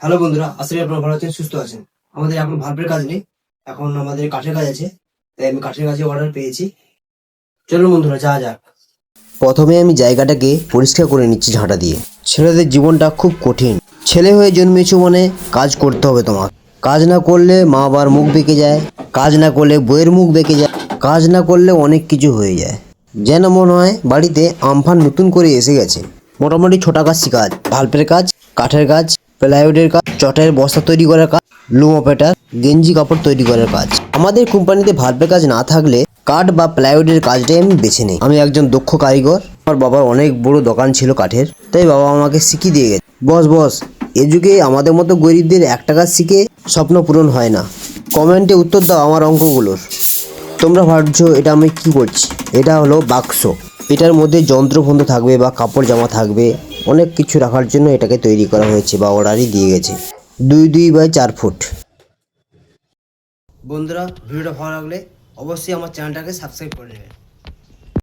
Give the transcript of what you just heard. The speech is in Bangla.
হ্যালো বন্ধুরা, আশা করি আপনারা ভালো আছেন, সুস্থ আছেন। আমাদের এখন ভাল্বের কাজ নেই, এখন আমাদের কাঠের কাজ আছে। তাই আমি কাঠের কাজে অর্ডার পেয়েছি। চলুন বন্ধুরা, যাওয়া যাক। প্রথমে আমি জায়গাটাকে পরিষ্কার করে নিচ্ছি ঝাঁটা দিয়ে। ছেলেদের জীবনটা খুব কঠিন। ছেলে হয়ে জন্মেছো মানে কাজ করতে হবে তোমার। কাজ না করলে মা বাবার মুখ বেঁকে যায়, কাজ না করলে বইয়ের মুখ বেঁকে যায়, কাজ না করলে অনেক কিছু হয়ে যায়। যেন মনে হয় বাড়িতে আমফান নতুন করে এসে গেছে। মোটামুটি ছোটাকাশি কাজ, ভাল্বের কাজ, কাঠের কাজ, প্লাইউডের কাজ, চটের বস্তা তৈরি করার কাজ, লুম অপারেটার, গেঞ্জি কাপড় তৈরি করার কাজ। আমাদের কোম্পানিতে ভাল্বের কাজ না থাকলে কাঠ বা প্লাইউডের কাজটাই আমি বেছে নিই। আমি একজন দক্ষ কারিগর। আমার বাবার অনেক বড় দোকান ছিল কাঠের, তাই বাবা আমাকে শিখিয়ে দিয়ে গেছে। বস এ যুগে আমাদের মতো গরিবদের একটা কাজ শিখে স্বপ্ন পূরণ হয় না। কমেন্টে উত্তর দাও আমার অঙ্কগুলোর। তোমরা ভাবছো এটা আমি কি করছি, এটা হলো বাক্স। এটার মধ্যে যন্ত্রফন্ত্র থাকবে বা কাপড় জামা থাকবে, অনেক কিছু রাখার জন্য এটাকে তৈরি করা হয়েছে বা অর্ডারই দিয়ে গেছে। 2 বাই 4 ফুট। বন্ধুরা, ভিডিওটা ভালো লাগলে অবশ্যই আমার চ্যানেলটাকে সাবস্ক্রাইব করে নেবেন।